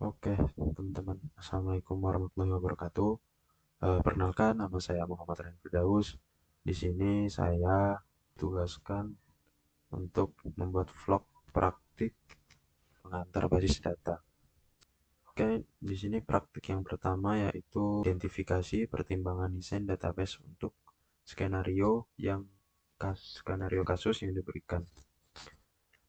Oke, teman-teman. Assalamualaikum warahmatullahi wabarakatuh. Perkenalkan, nama saya Muhammad Ryan Firdaus. Di sini saya tugaskan untuk membuat vlog praktik pengantar basis data. Oke, di sini praktik yang pertama yaitu identifikasi pertimbangan desain database untuk skenario kasus yang diberikan.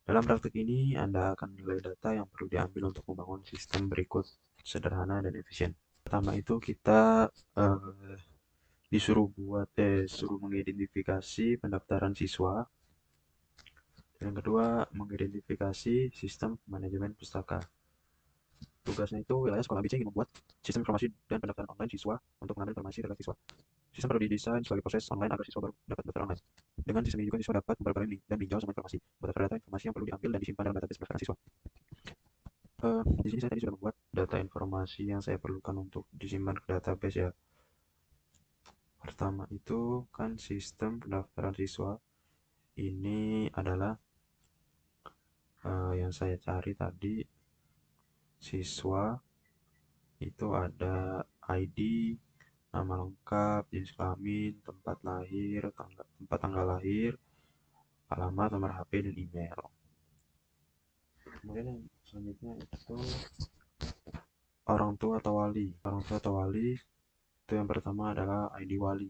Dalam praktik ini, Anda akan menilai data yang perlu diambil untuk membangun sistem berikut sederhana dan efisien. Pertama itu kita suruh mengidentifikasi pendaftaran siswa. Yang kedua, mengidentifikasi sistem manajemen pustaka. Tugasnya itu wilayah sekolah BC ingin membuat sistem informasi dan pendaftaran online siswa untuk mengambil informasi tentang siswa. Sistem perlu didesain sebagai proses online agar siswa baru dapat mendaftar online. Dengan sistem ini juga siswa dapat memperbarui dan meninjau semua informasi, berdasar data informasi yang perlu diambil dan disimpan dalam database pendaftaran siswa. Di sini saya tadi sudah membuat data informasi yang saya perlukan untuk disimpan ke database ya. Pertama itu kan sistem pendaftaran siswa. Ini adalah yang saya cari tadi, siswa itu ada ID, nama lengkap, jenis kelamin, tempat lahir, tempat tanggal lahir, alamat, nomor HP, dan email. Kemudian yang selanjutnya itu orang tua atau wali. Orang tua atau wali itu yang pertama adalah ID wali.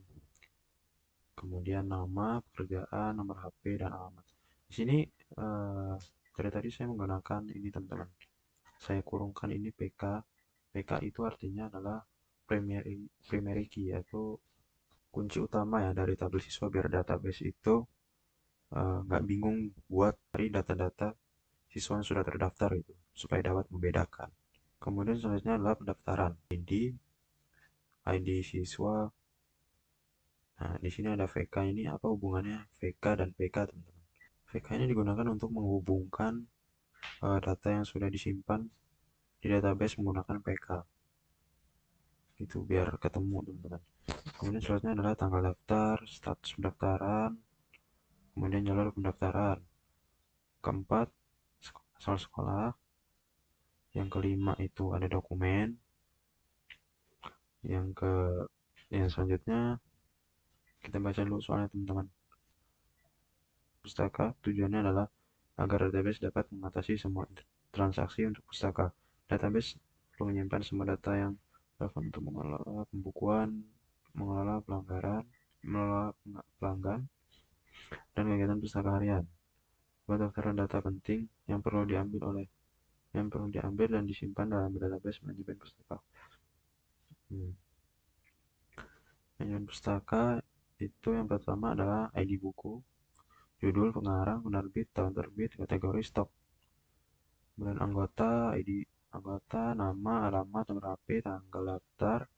Kemudian nama, pekerjaan, nomor HP, dan alamat. Di sini dari tadi saya menggunakan ini teman-teman. Saya kurungkan ini PK. PK itu artinya adalah primary key, yaitu kunci utama ya dari tabel siswa biar database itu nggak bingung buat cari data-data siswa yang sudah terdaftar itu supaya dapat membedakan. Kemudian selanjutnya adalah pendaftaran ID siswa. Nah, di sini ada VK. Ini apa hubungannya VK dan PK, teman-teman? VK ini digunakan untuk menghubungkan data yang sudah disimpan di database menggunakan PK. Itu biar ketemu, teman-teman. Kemudian selanjutnya adalah tanggal daftar, status pendaftaran, kemudian jalur pendaftaran. Keempat, asal sekolah. Yang kelima itu ada dokumen. Yang selanjutnya kita baca dulu soalnya, teman-teman. Pustaka tujuannya adalah agar database dapat mengatasi semua transaksi untuk pustaka. Database perlu menyimpan semua data yang relevan untuk mengelola pembukuan, mengelola pelanggan, dan kegiatan pustaka harian. Pendaftaran data penting yang perlu diambil dan disimpan dalam database manajemen pustaka. Manajemen pustaka itu yang pertama adalah ID buku, judul, pengarang, penerbit, tahun terbit, kategori, stok. Kemudian anggota, ID anggota, nama, alamat, nomor HP, tanggal daftar.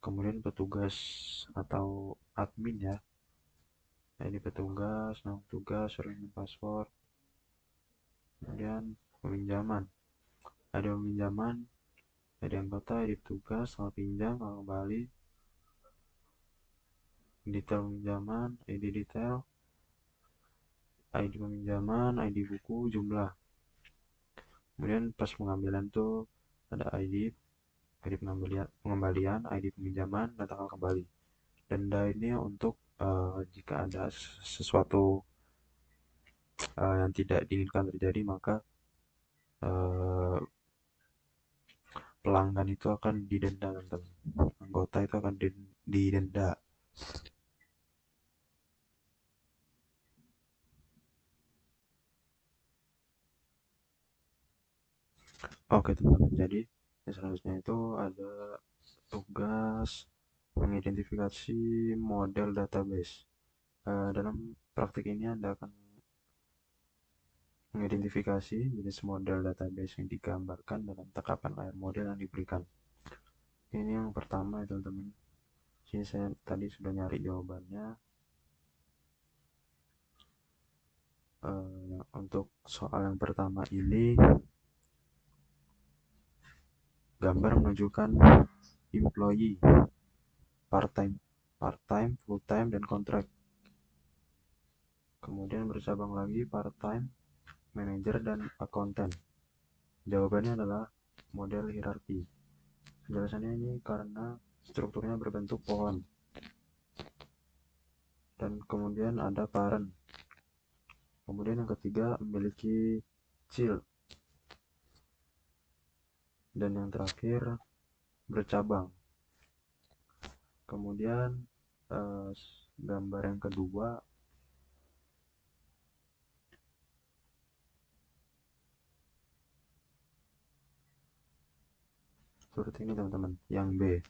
Kemudian petugas atau admin ya. ID petugas, nama petugas, username, password. Kemudian peminjaman. ID peminjaman, ID anggota, ID petugas, tanggal pinjam, tanggal kembali. Detail peminjaman, ID detail, ID peminjaman, ID buku, jumlah. Kemudian pas pengambilan tuh ada ID pengembalian, ID peminjaman, dan tanggal kembali. Denda ini untuk jika ada sesuatu yang tidak diinginkan terjadi, maka pelanggan itu akan didenda, teman-teman. Anggota itu akan didenda. Oke, teman-teman. Jadi yang selanjutnya itu ada tugas mengidentifikasi model database. Dalam praktik ini Anda akan mengidentifikasi jenis model database yang digambarkan dalam tangkapan layar model yang diberikan. Ini yang pertama ya, teman-teman. Sini saya tadi sudah nyari jawabannya. Untuk soal yang pertama ini, gambar menunjukkan employee, part-time, full-time, dan kontrak. Kemudian bercabang lagi part-time, manager, dan accountant. Jawabannya adalah model hierarki. Penjelasannya ini karena strukturnya berbentuk pohon. Dan kemudian ada parent. Kemudian yang ketiga memiliki child. Dan yang terakhir bercabang. Kemudian gambar yang kedua seperti ini teman-teman, yang B.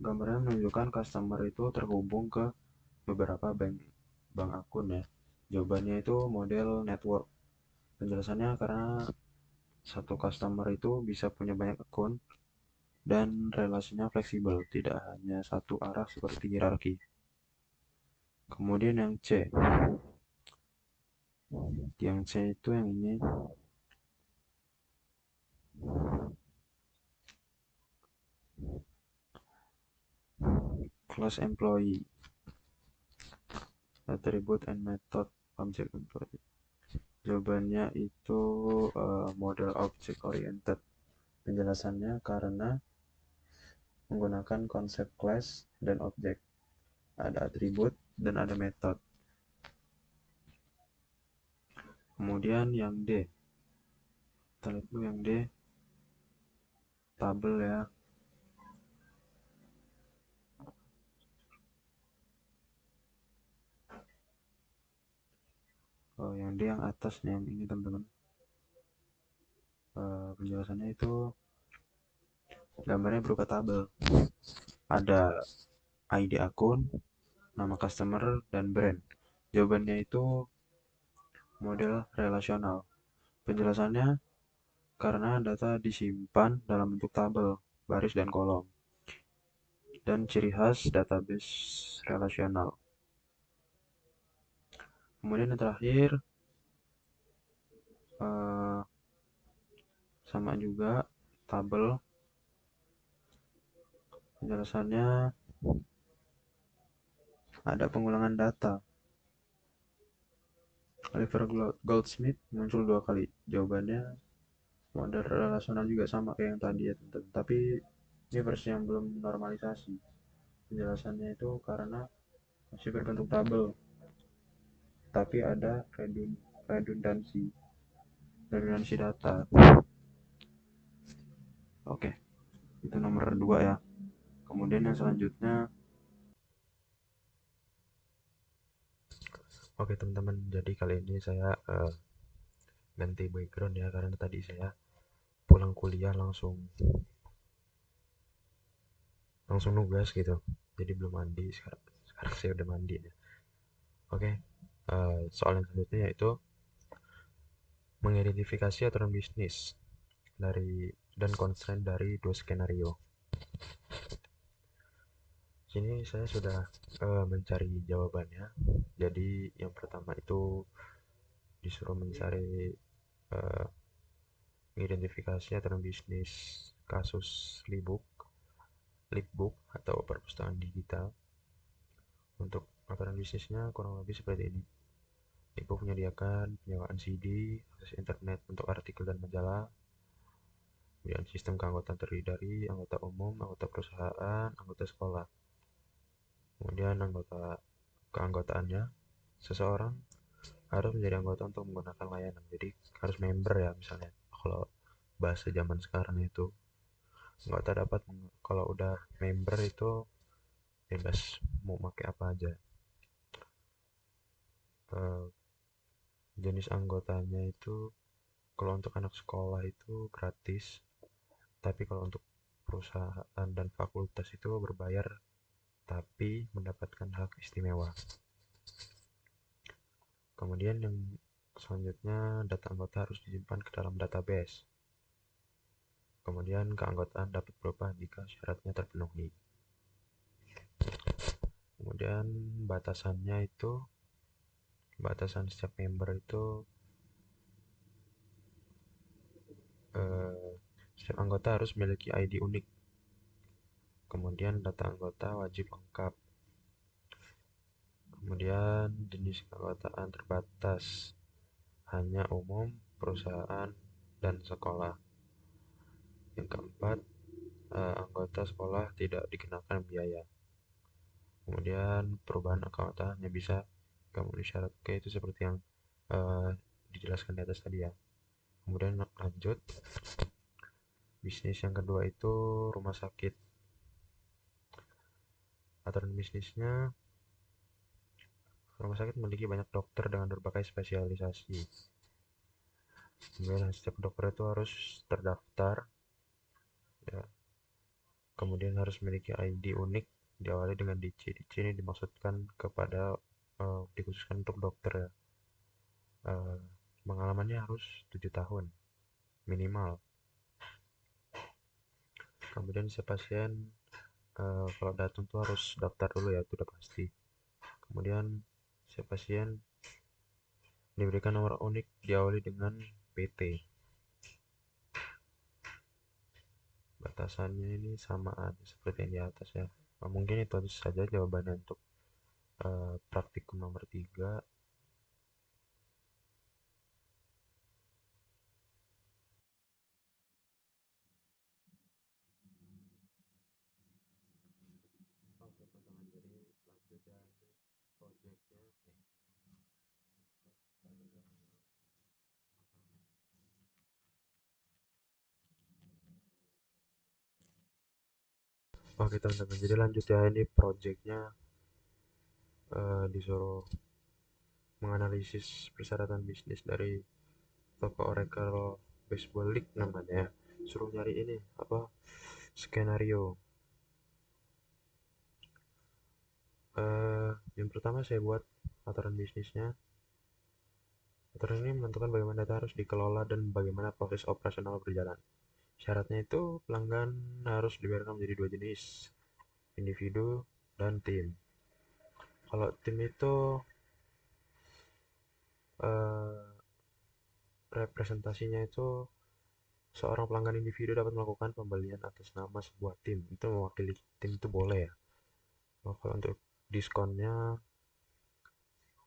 Gambarnya menunjukkan customer itu terhubung ke beberapa bank akun ya. Jawabannya itu model network. Penjelasannya karena satu customer itu bisa punya banyak akun dan relasinya fleksibel, tidak hanya satu arah seperti hierarki. Kemudian yang C. Yang C itu yang ini. Class employee. Attribute and method object employee. Jawabannya itu model object oriented. Penjelasannya karena menggunakan konsep class dan objek. Ada atribut dan ada method. Kemudian yang D. Kita lihat dulu yang D. Tabel ya. Oh, yang D yang atas nih, yang ini teman-teman. Penjelasannya itu gambarnya berupa tabel. Ada ID akun, nama customer, dan brand. Jawabannya itu model relasional. Penjelasannya karena data disimpan dalam bentuk tabel, baris, dan kolom. Dan ciri khas database relasional. Kemudian yang terakhir sama juga tabel. Penjelasannya ada pengulangan data. Oliver Goldsmith muncul 2 kali. Jawabannya model relasional juga sama kayak yang tadi ya teman-teman. Tapi ini versi yang belum normalisasi. Penjelasannya itu karena masih berbentuk tabel. Tapi ada redundansi data. Oke, itu nomor 2 ya. Kemudian yang selanjutnya, oke teman-teman, jadi kali ini saya ganti background ya, karena tadi saya pulang kuliah langsung nugas gitu, jadi belum mandi. Sekarang saya udah mandi ya. Oke, soal yang selanjutnya yaitu mengidentifikasi aturan bisnis dan constraint dari dua skenario. Sini saya sudah mencari jawabannya. Jadi yang pertama itu disuruh mencari mengidentifikasi aturan bisnis kasus Flipbook atau perpustakaan digital. Untuk aturan bisnisnya kurang lebih seperti ini. Flipbook menyediakan penyewaan CD, akses internet untuk artikel dan majalah. Kemudian sistem keanggotaan terdiri dari anggota umum, anggota perusahaan, anggota sekolah. Kemudian keanggotaannya, seseorang harus menjadi anggota untuk menggunakan layanan. Jadi harus member ya misalnya. Kalau bahasa zaman sekarang itu anggota dapat, kalau udah member itu bebas mau pakai apa aja. Jenis anggotanya itu kalau untuk anak sekolah itu gratis, tapi kalau untuk perusahaan dan fakultas itu berbayar tapi mendapatkan hak istimewa. Kemudian yang selanjutnya, data anggota harus disimpan ke dalam database. Kemudian keanggotaan dapat berubah jika syaratnya terpenuhi. Kemudian batasan setiap member itu setiap anggota harus memiliki ID unik. Kemudian data anggota wajib lengkap. Kemudian jenis keanggotaan terbatas, hanya umum, perusahaan, dan sekolah. Yang keempat, anggota sekolah tidak dikenakan biaya. Kemudian perubahan keanggotaan hanya bisa memenuhi syarat. Oke, itu seperti yang eh, dijelaskan di atas tadi ya. Kemudian lanjut, bisnis yang kedua itu rumah sakit. Aturan bisnisnya, rumah sakit memiliki banyak dokter dengan berbagai spesialisasi. Kemudian setiap dokter itu harus terdaftar, ya. Kemudian harus memiliki ID unik diawali dengan DC. DC ini dimaksudkan kepada dikhususkan untuk dokter ya. Eh, Pengalamannya harus 7 tahun minimal. Kemudian si pasien kalau datang tuh harus daftar dulu ya, itu udah pasti. Kemudian si pasien diberikan nomor unik diawali dengan PT. Batasannya ini sama aja seperti yang di atas ya. Nah, mungkin itu saja jawabannya untuk praktikum nomor 3. Oke teman-teman, jadi lanjut ya, ini projectnya. Oke teman-teman, jadi lanjut ya, ini projectnya disuruh menganalisis persyaratan bisnis dari toko Oracle Baseball League namanya ya. Suruh nyari ini apa, skenario. Yang pertama saya buat aturan bisnisnya. Aturan ini menentukan bagaimana data harus dikelola dan bagaimana proses operasional berjalan. Syaratnya itu pelanggan harus dibiarkan menjadi dua jenis, individu dan tim. Kalau tim itu eh, representasinya itu seorang pelanggan individu dapat melakukan pembelian atas nama sebuah tim. Itu mewakili tim itu boleh ya. Oh, kalau untuk diskonnya,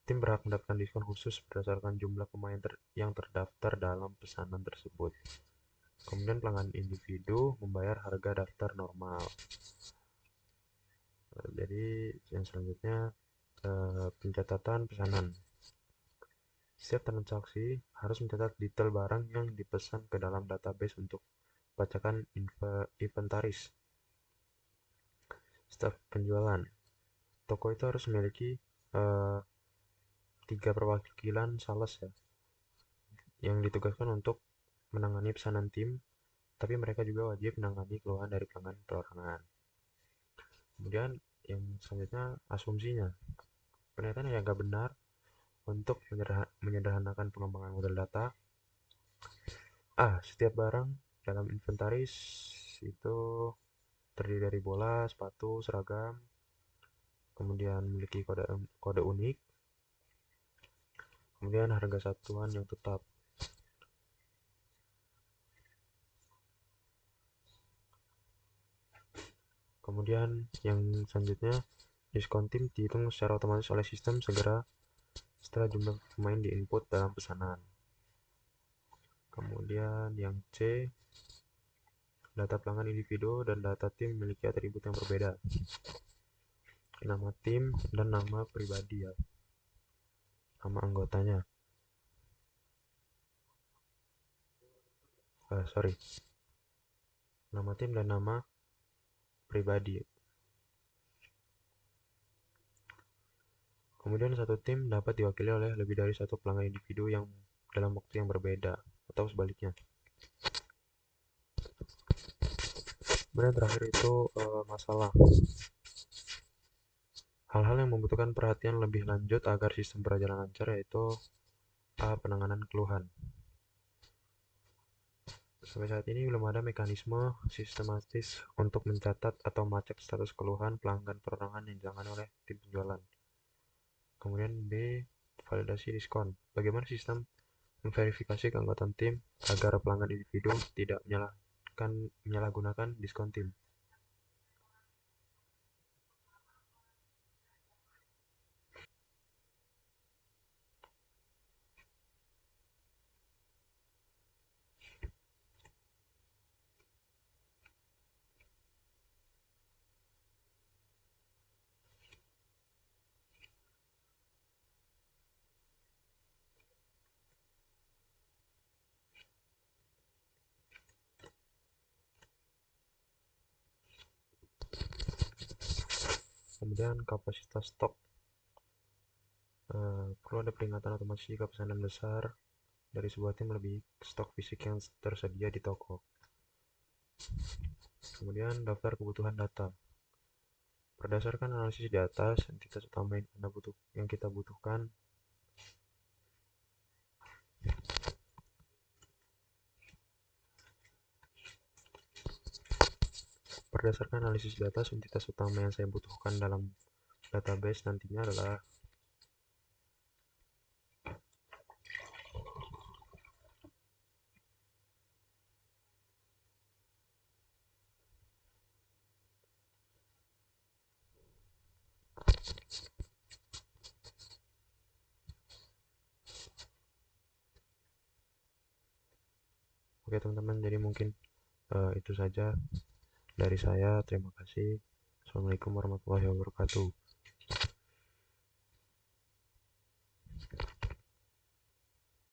tim berhak mendapatkan diskon khusus berdasarkan jumlah pemain yang terdaftar dalam pesanan tersebut. Kemudian pelanggan individu membayar harga daftar normal. Jadi yang selanjutnya pencatatan pesanan. Setiap transaksi harus mencatat detail barang yang dipesan ke dalam database untuk bacakan inventaris. Staf penjualan. Toko itu harus memiliki eh, 3 perwakilan sales ya, yang ditugaskan untuk menangani pesanan tim, tapi mereka juga wajib menangani keluhan dari pelanggan perorangan. Kemudian yang selanjutnya asumsinya. Pernyataan yang agak benar untuk menyederhanakan pengembangan model data. Setiap barang dalam inventaris itu terdiri dari bola, sepatu, seragam, kemudian memiliki kode kode unik, kemudian harga satuan yang tetap. Kemudian yang selanjutnya, diskon tim dihitung secara otomatis oleh sistem segera setelah jumlah pemain diinput dalam pesanan. Kemudian yang C, data pelanggan individu dan data tim memiliki atribut yang berbeda. Nama tim dan nama pribadi ya, nama anggotanya. Sorry, nama tim dan nama pribadi. Kemudian satu tim dapat diwakili oleh lebih dari satu pelanggan individu yang dalam waktu yang berbeda, atau sebaliknya. Kemudian terakhir itu masalah. Hal-hal yang membutuhkan perhatian lebih lanjut agar sistem berjalan lancar yaitu penanganan keluhan. Sampai saat ini belum ada mekanisme sistematis untuk mencatat atau melacak status keluhan pelanggan perorangan yang ditangani oleh tim penjualan. Kemudian B, validasi diskon. Bagaimana sistem memverifikasi keanggotaan tim agar pelanggan individu tidak menyalahgunakan diskon tim. Kemudian kapasitas stok. Perlu ada peringatan otomatis jika pesanan besar dari sebuah tim lebih stok fisik yang tersedia di toko. Kemudian daftar kebutuhan data. Berdasarkan analisis di atas, entitas utama yang kita butuhkan Berdasarkan analisis data, entitas utama yang saya butuhkan dalam database nantinya adalah oke teman-teman, jadi mungkin itu saja dari saya. Terima kasih. Assalamualaikum warahmatullahi wabarakatuh.